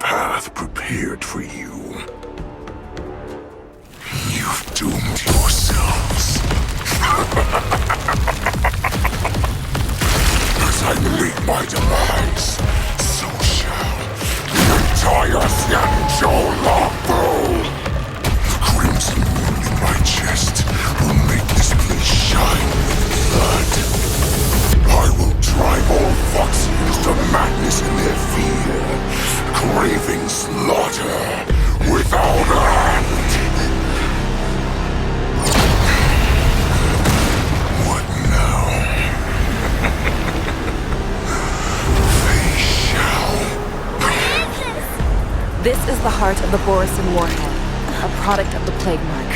path prepared for you. You've doomed yourselves. As I make my demise, so shall the entire Xianzhou Luofu. The crimson moon in my chest will make this place shine with blood. I will drive all Foxians to madness in their fear, craving slaughter without end. What now? They shall. This is the heart of the Borisin warhead, a product of the Plague Mark.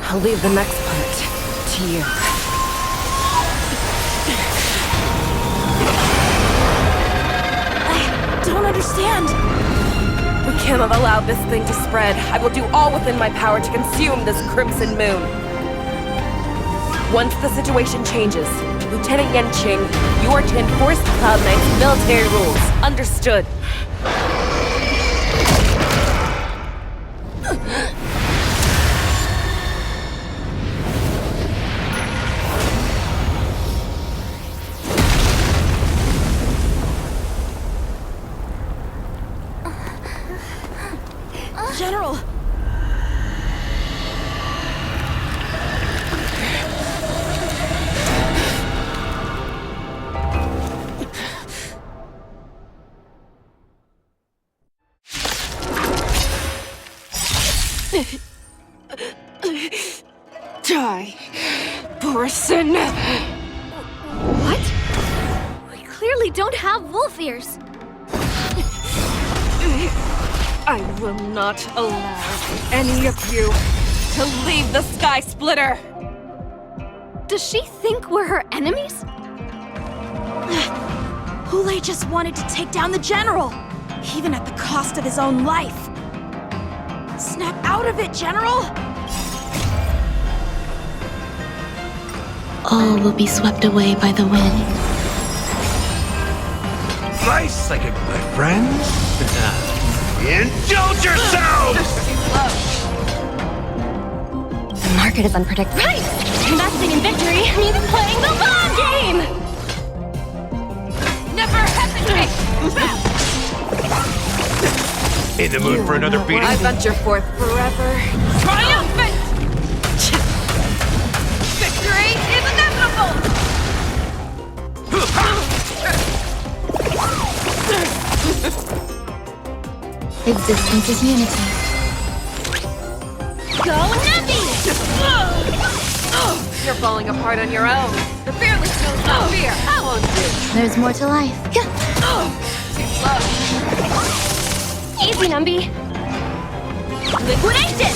I'll leave the next part to you. I don't understand. We cannot allow this thing to spread. I will do all within my power to consume this crimson moon. Once the situation changes, Lieutenant Yanqing, you are to enforce the Cloud Knight's military rules. Understood. General! Die, Borisin! What? We clearly don't have wolf ears. I will not allow any of you to leave the Sky Splitter! Does she think we're her enemies? Hule just wanted to take down the General, even at the cost of his own life. Snap out of it, General! All will be swept away by the wind. Nice second, my friends. Indulge yourselves! The market is unpredictable. Right! Investing in victory means playing the long game! Never hesitate! In the mood for another beating? I venture forth forever. Triumphant! Victory is inevitable! Existence is unity. Go Navi! You're falling apart on your own. The fearless knows no fear. I won't do. There's more to life. Too slow. Easy, Numby. Liquidation!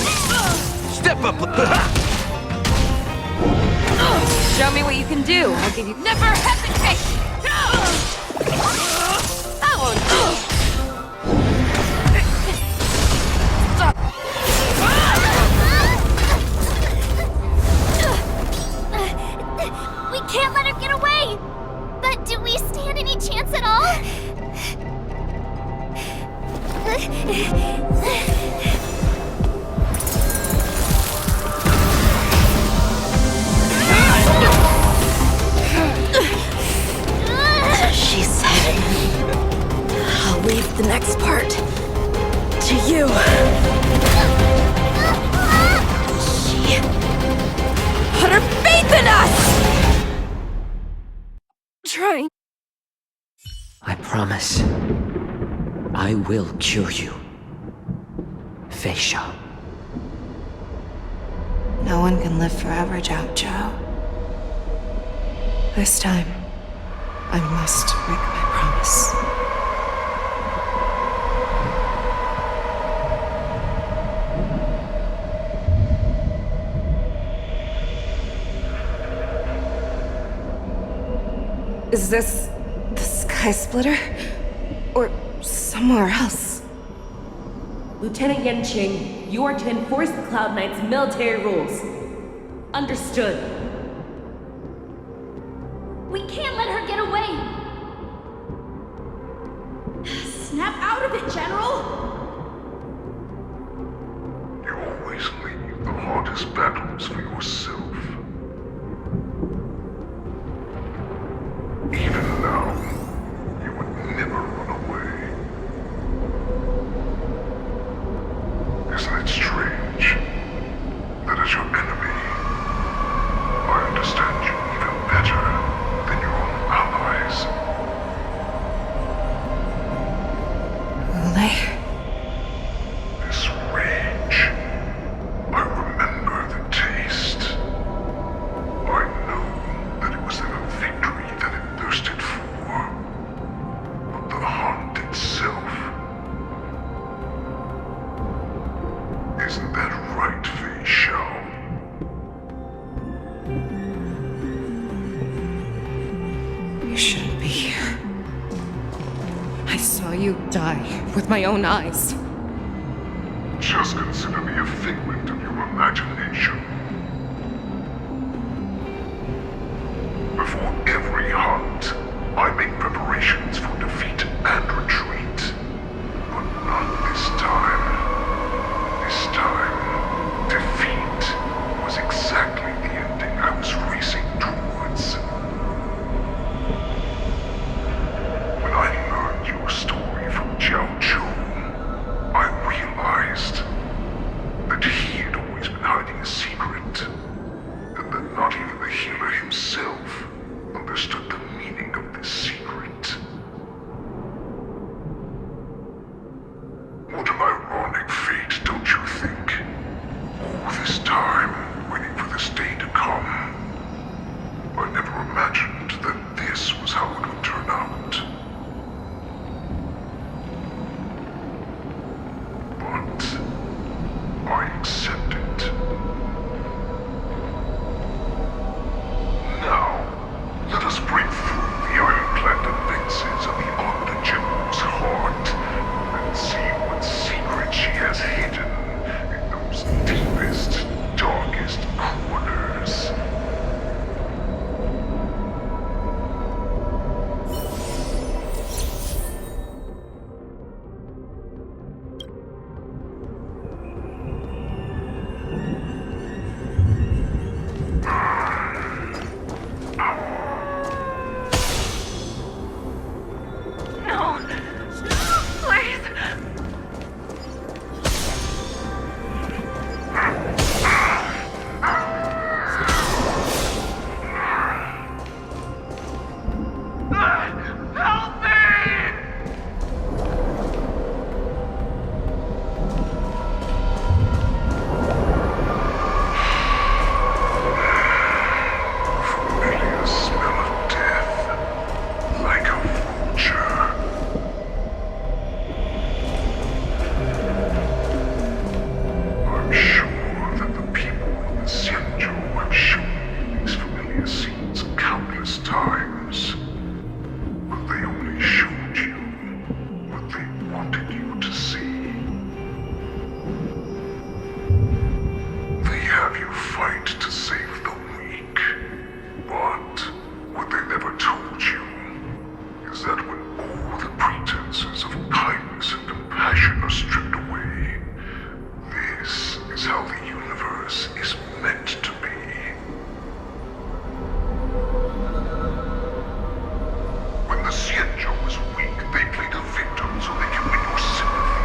Step up! Show me what you can do. I'll give you. Never hesitate! I won't do. We can't let her get away! But do we stand any chance at all? She said, I'll leave the next part to you. She put her faith in us! Trying. I promise. I will cure you. Feisha. No one can live forever, Xianzhou. This time, I must break my promise. Is this the Sky Splitter? Or somewhere else? Lieutenant Yanqing, you are to enforce the Cloud Knight's military rules. Understood. We can't let her get away! Snap of it, General! You always leave the hardest battles for yourself. Even now, you would never run away. Isn't it strange that as your enemy, I understand you even better than your own allies? Lei. This rage, I remember the taste. I know that it was never victory that it thirsted for, but the hunt itself. Isn't that right, V2.5? You shouldn't be here. I saw you die with my own eyes. Just consider me a figment of your imagination. Before every hunt, I make preparations for defeat and retreat. But not this time. This time, defeat was exactly the ending I was racing towards. When I learned your story from Xianzhou, I realized that he had always been hiding a secret, and that not even the healer himself understood the meaning of this secret. What an ironic fate, don't you think? All this time, waiting for this day to come. I never imagined that this was how it would turn out. But I accept it. Now, let us break through the ironclad defenses of the Armored General's heart and see what secret she has hidden in those deepest, darkest corners. No! Please! Help me! Familiar smell of death, like a vulture. I'm sure that the people of the Xianzhou have shown me these familiar scenes countless times. But they only showed you what they wanted you to see. They have you fight to save the weak. But what they never told you is that when all the pretenses of kindness and compassion are stripped away, this is how the universe is meant to be. When the Xianzhou is weak, they play the victim so they can win your sympathy.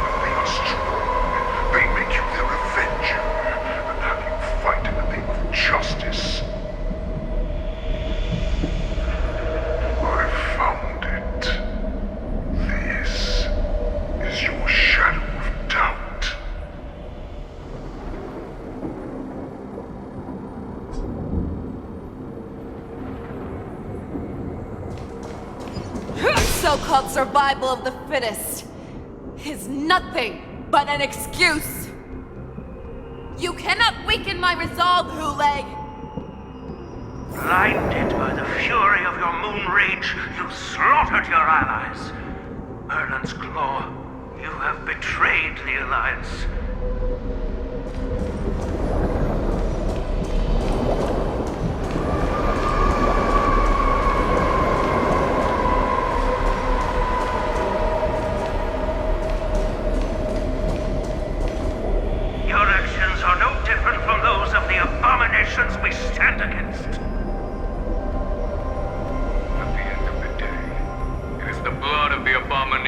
When they are strong, they make you their avenger and have you fight in the name of justice. I found it. This is your shadow of doubt. So-called survival of the fittest is nothing but an excuse. You cannot weaken my resolve, Hulei. Blinded by the fury of your moon rage, you slaughtered your allies. Merlin's Claw, you have betrayed the Alliance.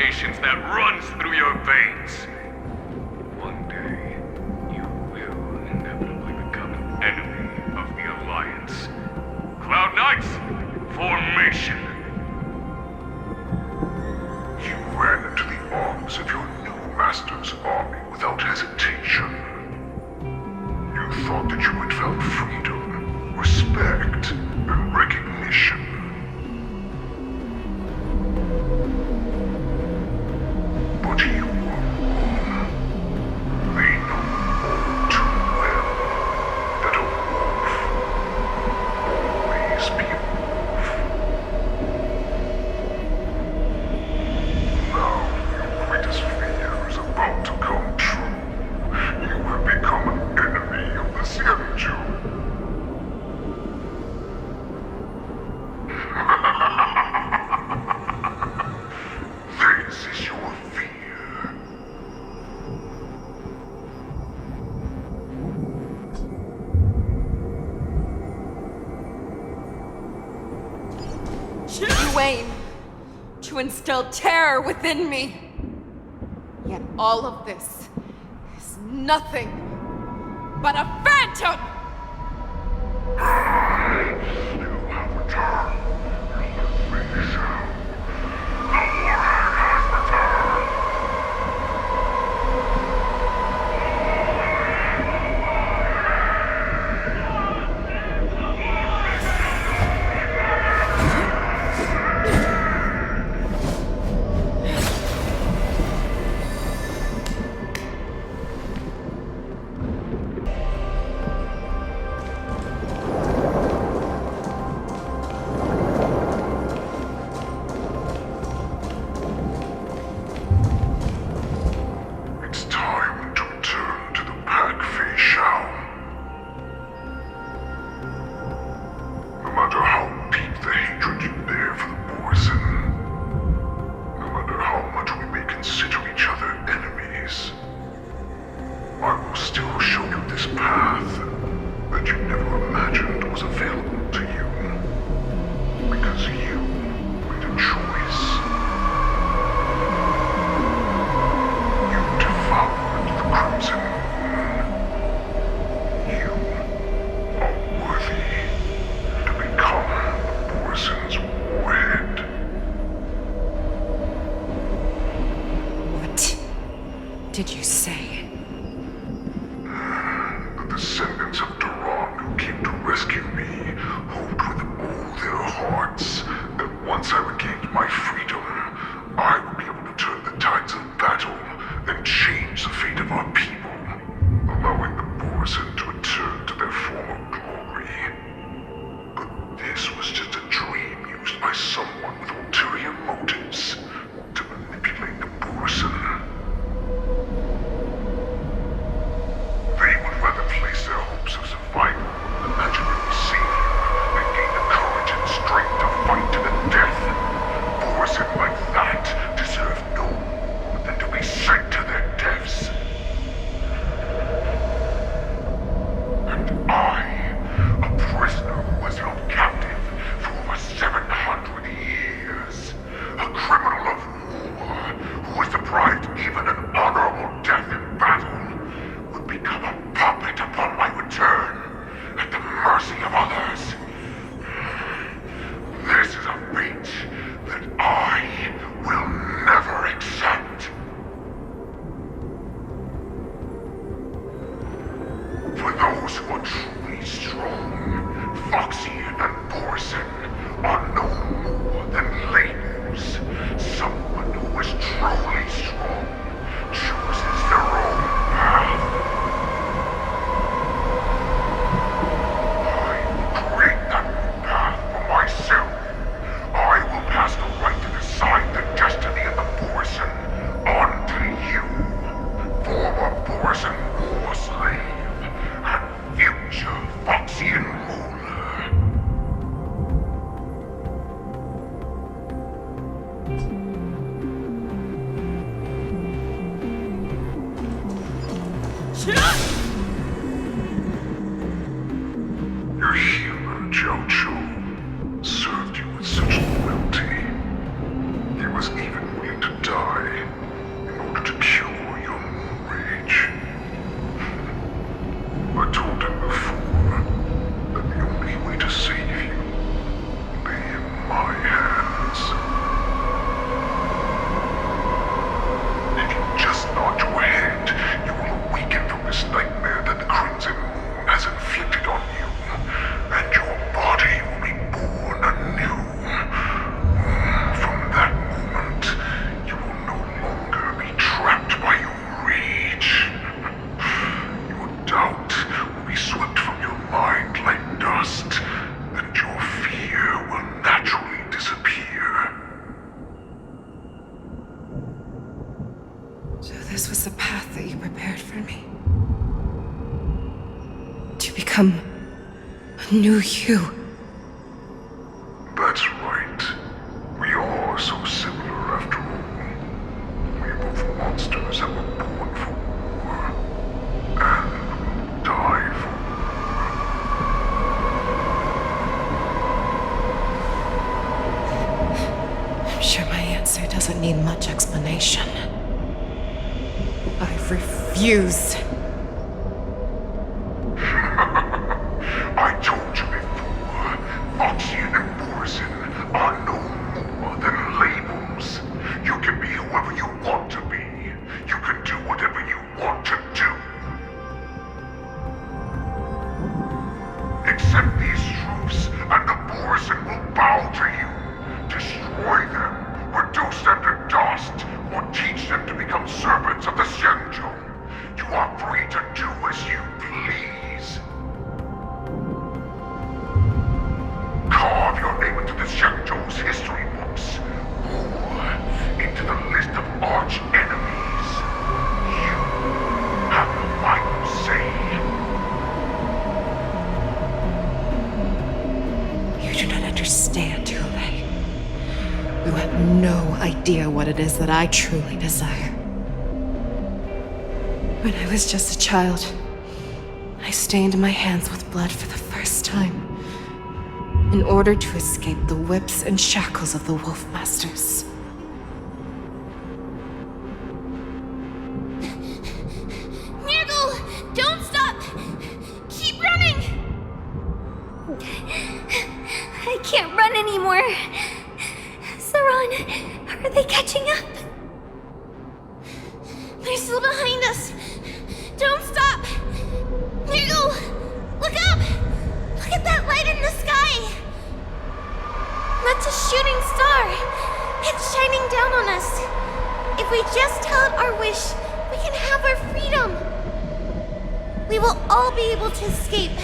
machinations that runs through your veins. One day, you will inevitably become an enemy of the Alliance. Cloud Knights, formation! You ran into the arms of your new master's army without hesitation. You thought that you had found freedom, respect, and recognition. But you were wrong. They know all too well that a wolf will always be a wolf. Now your greatest fear is about to come true. You have become an enemy of the Xianzhou. This is your fear. You aim to instill terror within me. Yet all of this is nothing but a phantom! You have returned. Let me show. The Warhead has returned. It's time to return to the pack, V2.5. No matter how deep the hatred you bear for the Borson, no matter how much we may consider each other enemies, I will still show you this path that you never imagined was available to you. Because you made a choice. You devoured the Crimson Moon. You are worthy to become the Borson's warhead. What did you say? The descendants of Duran who came to rescue me hoped with all their hearts that once I regained my freedom, I would be able to turn the tides of battle and change the fate of our people, allowing the Borson to return to their former glory. But this was just a dream used by someone with ulterior motives to manipulate the Borson. They would rather place their hopes of survival on an imaginary savior than gain the courage and strength to fight to the death. Borson like that deserve no more than to be sent to their deaths. And I, a prisoner who was held captive for over 700 years, a criminal of war who was deprived even an honorable death in battle, would become a puppet upon my return, at the mercy of others. This is a fate that I will never accept. For those who are truly strong, Foxy and Borson are no more than labels. Someone who is truly strong chooses their own path. I will create that new path for myself. I will pass the right to decide the destiny of the Borson on to you, former Borson war slave and future Foxian ruler. Your healer, Xianzhou, served you with such loyalty. He was even willing to die So this was the path that you prepared for me. To become a new you. That's right. We are so similar after all. We're both monsters and were born for war. And will die for war. I'm sure my answer doesn't need much explanation. I refuse. I told you before, Foxian and Morrison are no more than labels. You can be whoever you want to be. You can do whatever you want to do. Accept these truths, and the Morrison will bow to you. Destroy them, reduce them to dust, or teach them to become servants of the Xianzhou. You are free to do as you please. Carve your name into the Xianzhou's history books, or into the list of arch enemies. You have the final say. You do not understand, Hule. You have no idea what it is that I truly desire. When I was just a child, I stained my hands with blood for the first time, in order to escape the whips and shackles of the Wolf Masters. Nurgle! Don't stop! Keep running! I can't run anymore. Saran, are they catching up? They're still behind us. Don't stop! Nurgle! Look up! Look at that light in the sky! That's a shooting star! It's shining down on us. If we just tell it our wish, we can have our freedom. We will all be able to escape.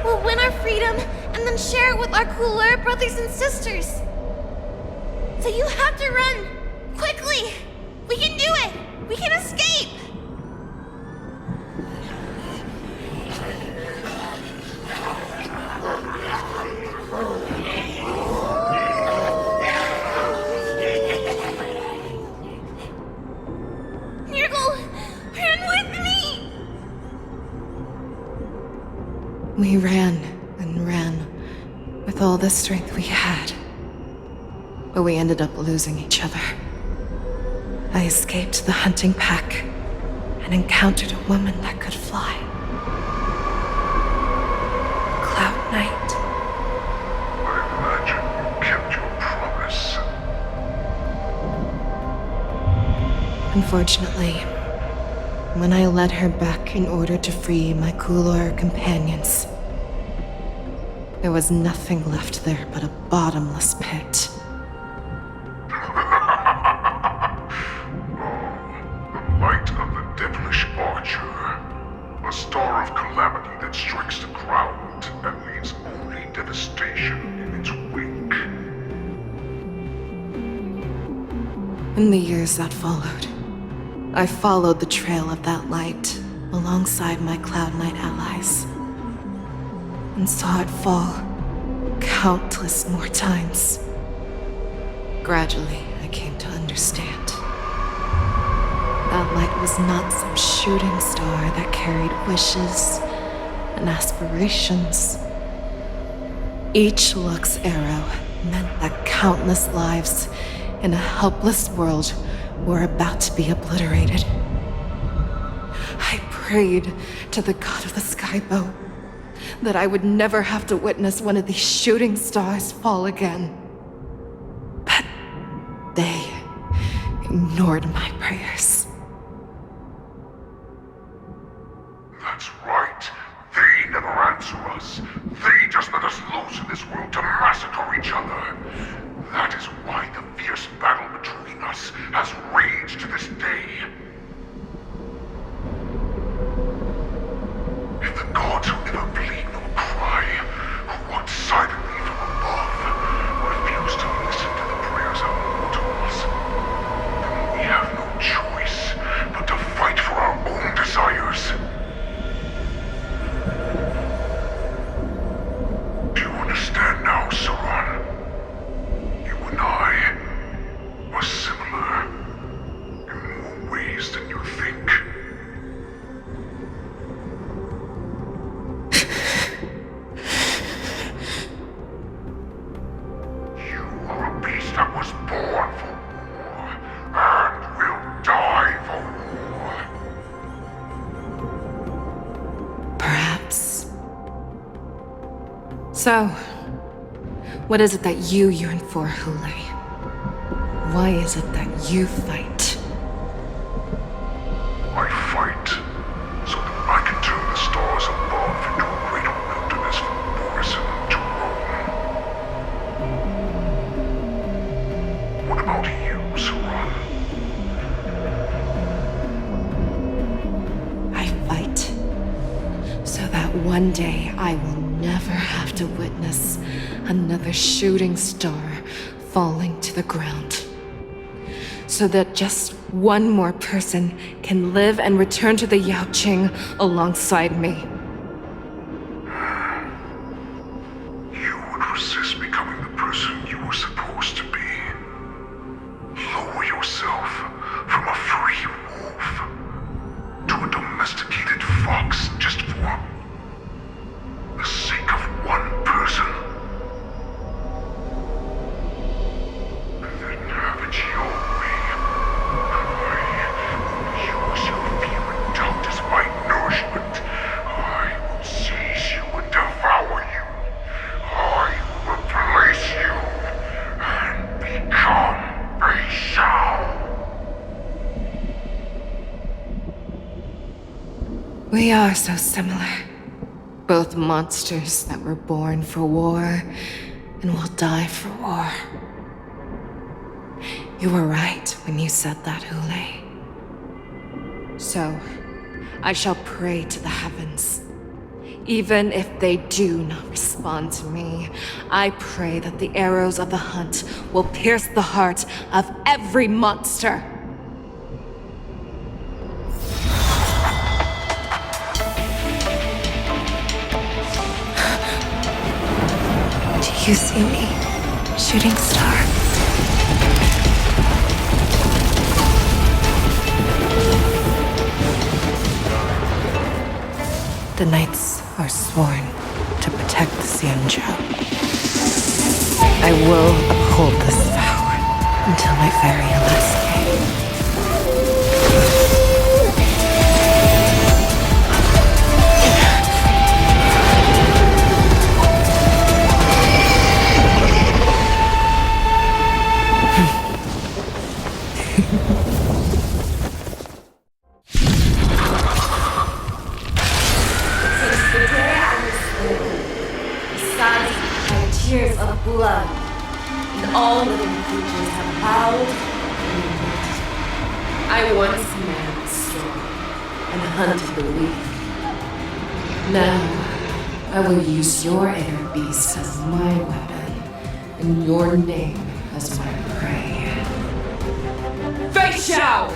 We'll win our freedom and then share it with our cooler brothers and sisters. So you have to run! Quickly! We can do it! We can escape! Nurgle! Run with me! We ran and ran with all the strength we had. But we ended up losing each other. I escaped the hunting pack and encountered a woman that could fly. Cloud Knight. I imagine you kept your promise. Unfortunately, when I led her back in order to free my Kulor companions, there was nothing left there but a bottomless pit. Light of the devilish archer. A star of calamity that strikes the ground and leaves only devastation in its wake. In the years that followed, I followed the trail of that light alongside my Cloud Knight allies, and saw it fall countless more times. Gradually, I came to understand. That light was not some shooting star that carried wishes and aspirations. Each Lux arrow meant that countless lives in a helpless world were about to be obliterated. I prayed to the god of the skybow that I would never have to witness one of these shooting stars fall again. But they ignored my prayers. That's right. They never answer us. They just let us loose in this world to massacre each other. That is why the fierce battle between us has raged to this day. If the gods who never bleed nor cry, who watch silently from above, refuse to listen to the prayers of mortals, then we have no choice serious than you think. You are a beast that was born for war, and will die for war. Perhaps. So, what is it that you yearn for, Hule? Why is it that you fight? I fight so that I can turn the stars above into a great wilderness for Morrison to roam. What about you, Saran? I fight so that one day I will never have to witness another shooting star falling to the ground. So that just one more person can live and return to the Yaoqing alongside me. You would resist becoming the person you were supposed to be. Lower yourself from a free wolf to a domesticated fox just for the sake of one person. And then have it your way. I will use your fear and doubt as my nourishment. I will seize you and devour you. I will replace you and become a Xiao. We are so similar. Both monsters that were born for war and will die for war. You were right when you said that, Hule. So, I shall pray to the heavens. Even if they do not respond to me, I pray that the arrows of the hunt will pierce the heart of every monster. Do you see me, shooting star? The knights are sworn to protect the Xianzhou. I will uphold this vow until my very last day. Since the day I was born, the skies have cried tears of blood, and all living creatures have howled and wept. I once man the storm and hunted the weak. Now, I will use your inner beast as my weapon, and your name as my prey. Fei Xiao!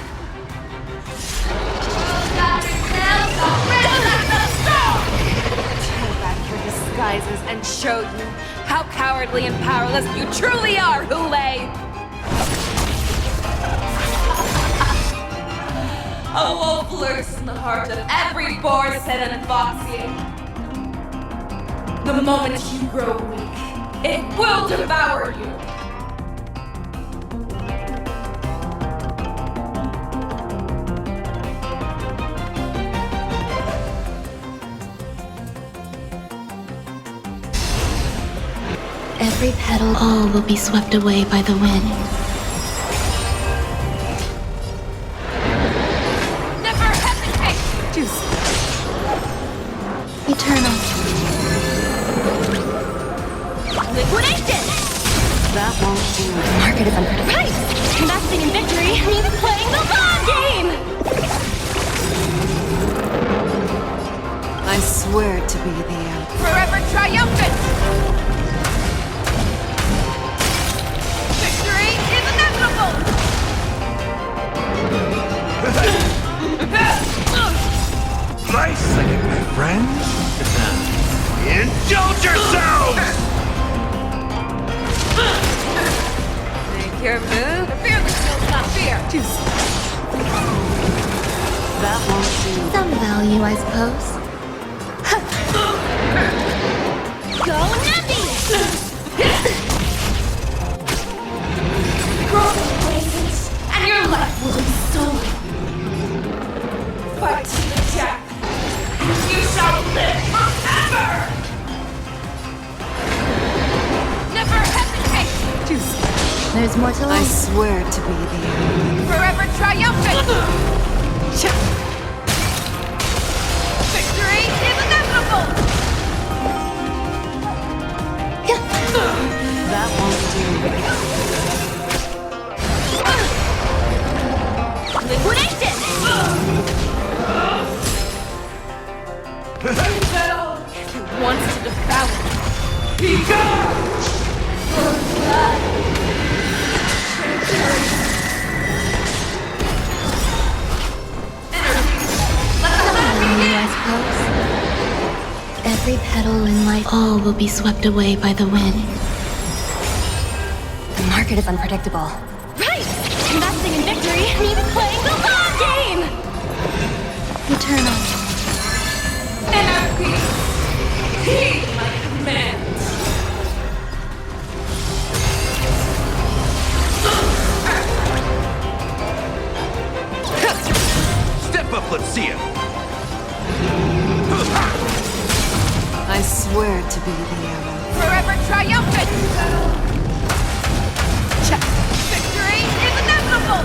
Tear back your disguises and show you how cowardly and powerless you truly are, Hule! A wolf lurks in the heart of every boarset and foxy. The moment you grow weak, it will devour you! Every petal, all will be swept away by the wind. Never hesitate! Eternal. Liquidation! That won't do. Market is unpredictable. Right! Investing in victory means playing the long game! I swear to be the end. Forever triumphant! Victory is inevitable! Nice second, my friends. Indulge yourselves! Make your move. Fear the skills, not fear. That won't do. Some value, I suppose. Go Nappy! And your life will be stolen. Fight to the death. You shall live forever! Never hesitate! There's more to I life. swear to be the Forever triumphant! Victory is inevitable! That won't do. Liquidation! He wants to devour me. Value, I suppose. Every petal in life, all will be swept away by the wind. The market is unpredictable. Right! Investing in victory means playing the long game! Eternal. Anarchy! Heed my commands! Step up, let's see it. I swear to be the arrow. Forever triumphant! Victory is inevitable!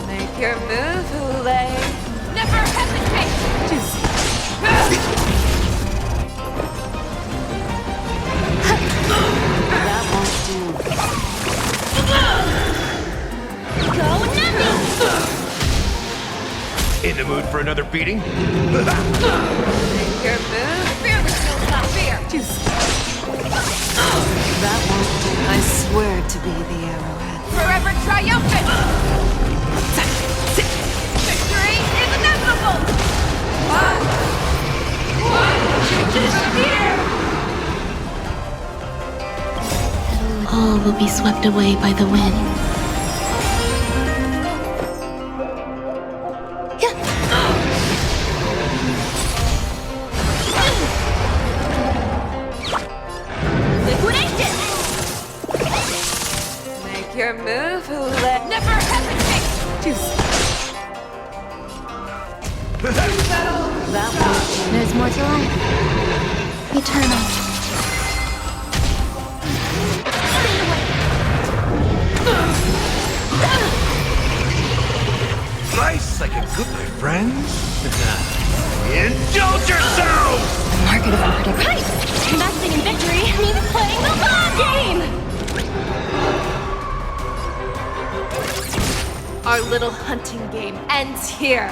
Make your move, Hule. Never hesitate! That won't do. Go Nappy! In the mood for another beating? Make your move, fearless will not fear! That won't do. I swear to be the arrowhead. Forever triumphant! Victory is inevitable! One, here! All will be swept away by the wind. Liquidation! Make your move, Hule. Never hesitate! That won't do. There's more to life. Eternal. Nice like a good, my friends. Indulge yourselves! The market is unpredictable. Right! Investing in victory means playing the long game! Our little hunting game ends here.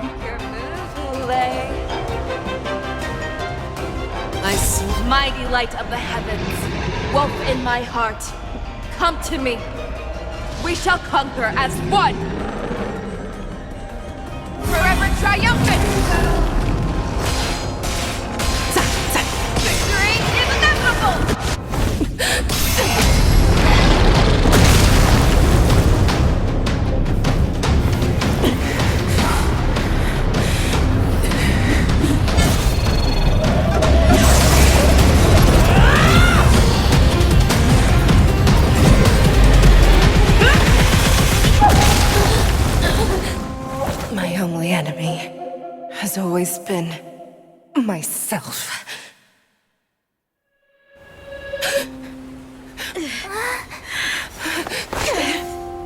Make your move, Hule. I swear. Mighty light of the heavens, wolf in my heart, come to me. We shall conquer as one. Forever triumphant. Victory is inevitable. My only enemy has always been myself.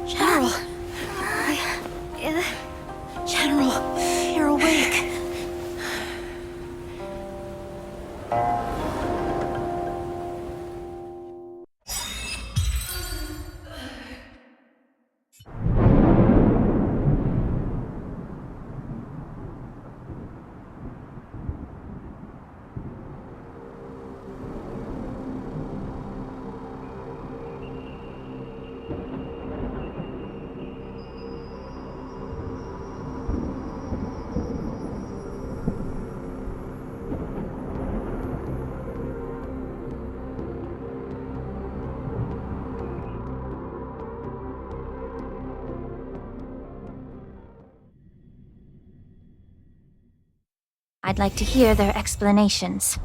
General. General, you're awake. I'd like to hear their explanations.